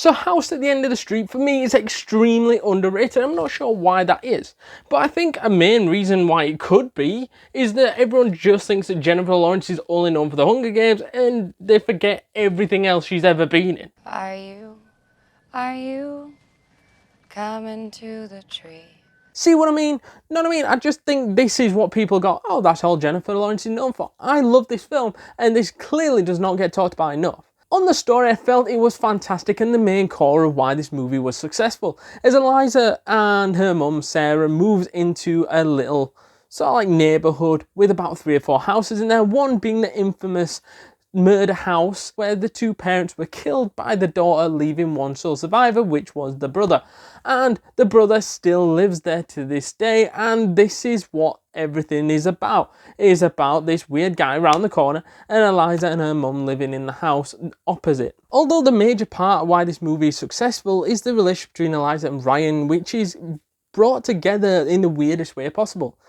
So House at the End of the Street for me is extremely underrated. I'm not sure why that is, but I think a main reason why it could be is that everyone just thinks that Jennifer Lawrence is only known for the Hunger Games and they forget everything else she's ever been in. Are you coming to the tree? See what I mean? Know what I mean? I just think this is what people go, oh, that's all Jennifer Lawrence is known for. I love this film, and this clearly does not get talked about enough. On the story, I felt it was fantastic and the main core of why this movie was successful, as Eliza and her mum Sarah moves into a little sort of like neighbourhood with about 3 or 4 houses in there, one being the infamous murder house where the 2 parents were killed by the daughter, leaving one sole survivor, which was the brother. And the brother still lives there to this day, and this is what everything is about. It is about this weird guy around the corner and Eliza and her mum living in the house opposite. Although the major part of why this movie is successful is the relationship between Eliza and Ryan, which is brought together in the weirdest way possible.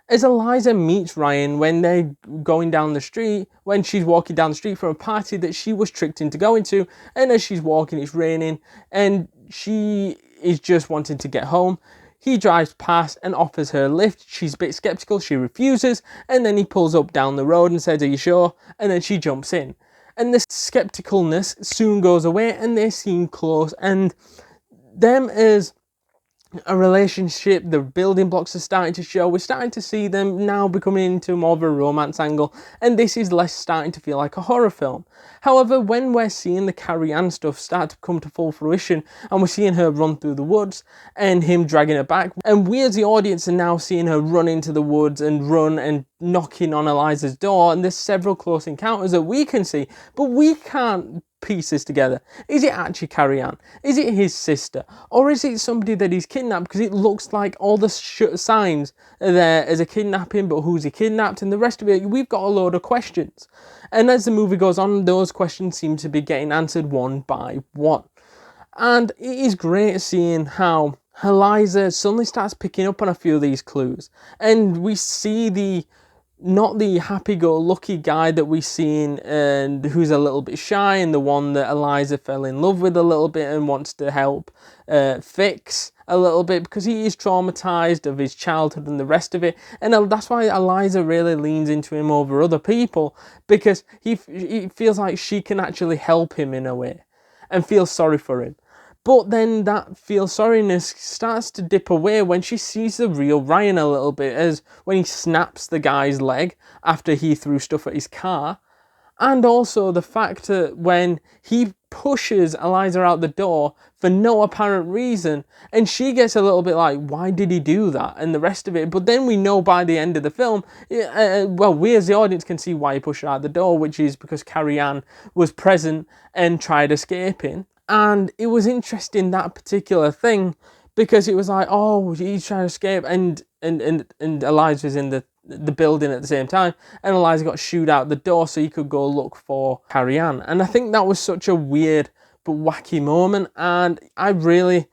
As Eliza meets Ryan when they're going down the street, when she's walking down the street from a party that she was tricked into going to, and as she's walking it's raining and she is just wanting to get home. He drives past and offers her a lift. She's a bit skeptical, she refuses, and then he pulls up down the road and says, "Are you sure?" And then she jumps in. And the skepticalness soon goes away and they seem close, and them as a relationship, the building blocks are starting to show. We're starting to see them now becoming into more of a romance angle, and this is less starting to feel like a horror film. However, when we're seeing the Carrie-Anne stuff start to come to full fruition, and we're seeing her run through the woods and him dragging her back, and we as the audience are now seeing her run into the woods and run and knocking on Eliza's door, and there's several close encounters that we can see, but we can't piece this together. Is it actually Carrie-Anne? Is it his sister? Or is it somebody that he's kidnapped? Because it looks like all the signs are there as a kidnapping, but who's he kidnapped? And the rest of it, we've got a load of questions. And as the movie goes on, those questions seem to be getting answered one by one. And it is great seeing how Eliza suddenly starts picking up on a few of these clues. And we see not the happy-go-lucky guy that we've seen and who's a little bit shy, and the one that Eliza fell in love with a little bit and wants to help fix a little bit because he is traumatized of his childhood and the rest of it. And that's why Eliza really leans into him over other people, because he feels like she can actually help him in a way and feels sorry for him. But then that feel sorriness starts to dip away when she sees the real Ryan a little bit, as when he snaps the guy's leg after he threw stuff at his car. And also the fact that when he pushes Eliza out the door for no apparent reason, and she gets a little bit like, why did he do that? And the rest of it. But then we know by the end of the film, well, we as the audience can see why he pushed her out the door, which is because Carrie-Anne was present and tried escaping. And it was interesting, that particular thing, because it was like, oh, he's trying to escape, and Eliza was in the building at the same time, and Eliza got shooed out the door so he could go look for Carrie-Anne. And I think that was such a weird but wacky moment, and I really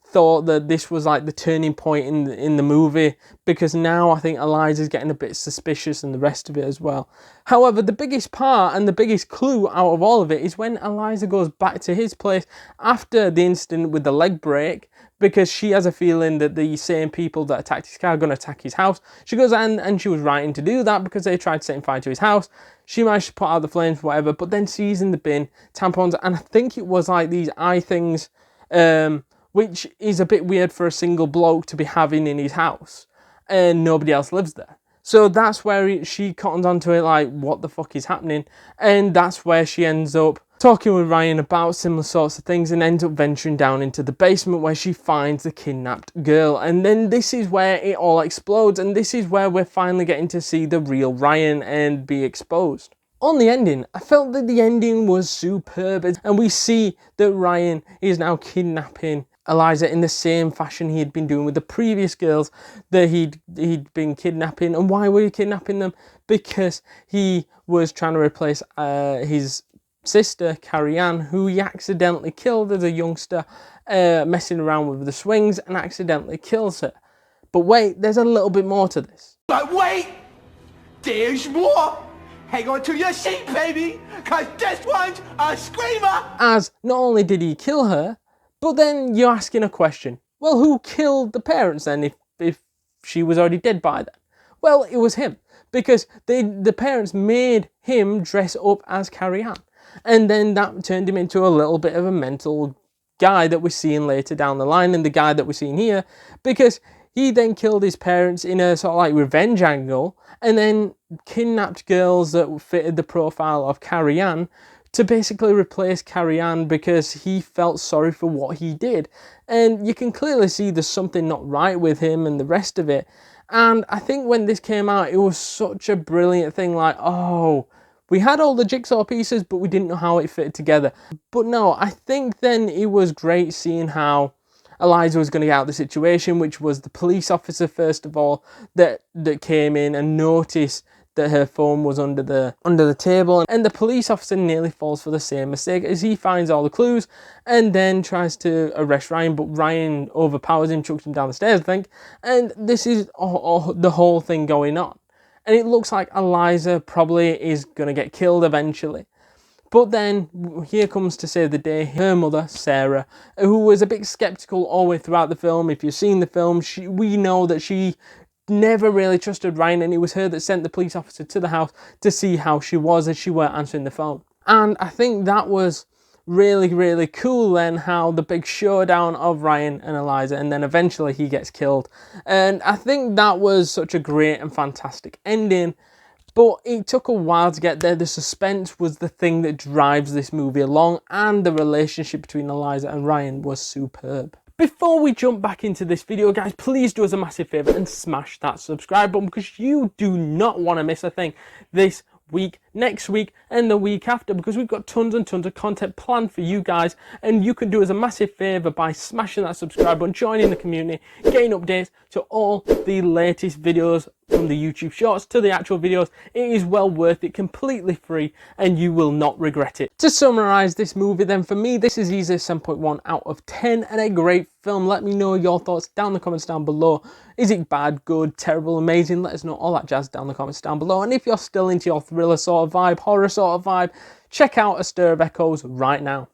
thought that this was like the turning point in the movie, because now I think Eliza's getting a bit suspicious and the rest of it as well. However, the biggest part and the biggest clue out of all of it is when Eliza goes back to his place after the incident with the leg break, because she has a feeling that the same people that attacked his car are going to attack his house. She goes and she was right to do that because they tried to set fire to his house. She managed to put out the flames, whatever, but then sees in the bin tampons, and I think it was like these eye things, which is a bit weird for a single bloke to be having in his house, and nobody else lives there. So that's where she cottons onto it, like, what the fuck is happening? And that's where she ends up talking with Ryan about similar sorts of things, and ends up venturing down into the basement where she finds the kidnapped girl. And then this is where it all explodes, and this is where we're finally getting to see the real Ryan and be exposed. On the ending, I felt that the ending was superb, and we see that Ryan is now kidnapping Eliza in the same fashion he had been doing with the previous girls that he'd been kidnapping. And why were he kidnapping them? Because he was trying to replace his sister, Carrie-Anne, who he accidentally killed as a youngster, messing around with the swings, and accidentally kills her. But wait, there's a little bit more to this. But wait, there's more. hang on to your seat, baby, because this one's a screamer. As not only did he kill her, but then you're asking a question. Well, who killed the parents then if she was already dead by then? Well, it was him, because the parents made him dress up as Carrie Ann. And then that turned him into a little bit of a mental guy that we're seeing later down the line, and the guy that we're seeing here, because he then killed his parents in a sort of like revenge angle, and then kidnapped girls that fitted the profile of Carrie Ann to basically replace Carrie Ann because he felt sorry for what he did. And you can clearly see there's something not right with him and the rest of it. And I think when this came out, it was such a brilliant thing, like, oh, we had all the jigsaw pieces, but we didn't know how it fitted together. But no, I think then it was great seeing how Eliza was going to get out of the situation, which was the police officer, first of all, that came in and noticed that her phone was under the table, and the police officer nearly falls for the same mistake as he finds all the clues and then tries to arrest Ryan, but Ryan overpowers him, chucks him down the stairs, I think, and this is the whole thing going on. And it looks like Eliza probably is going to get killed eventually. But then, here comes to save the day, her mother, Sarah, who was a bit sceptical all the way throughout the film. If you've seen the film, we know that she never really trusted Ryan, and it was her that sent the police officer to the house to see how she was as she weren't answering the phone. And I think that was really, really cool then, how the big showdown of Ryan and Eliza, and then eventually he gets killed. And I think that was such a great and fantastic ending. But it took a while to get there. The suspense was the thing that drives this movie along, and the relationship between Eliza and Ryan was superb. Before we jump back into this video, guys, please do us a massive favour and smash that subscribe button, because you do not want to miss a thing this week, next week, and the week after, because we've got tons and tons of content planned for you guys, and you can do us a massive favour by smashing that subscribe button, joining the community, getting updates to all the latest videos, from the YouTube shorts to the actual videos. It is well worth it, completely free, and you will not regret it. To summarise this movie then, for me, this is easily 7.1 out of 10 and a great film. Let me know your thoughts down in the comments down below. Is it bad, good, terrible, amazing? Let us know all that jazz down in the comments down below. And if you're still into your thriller sort of vibe, horror sort of vibe, check out A Stir of Echoes right now.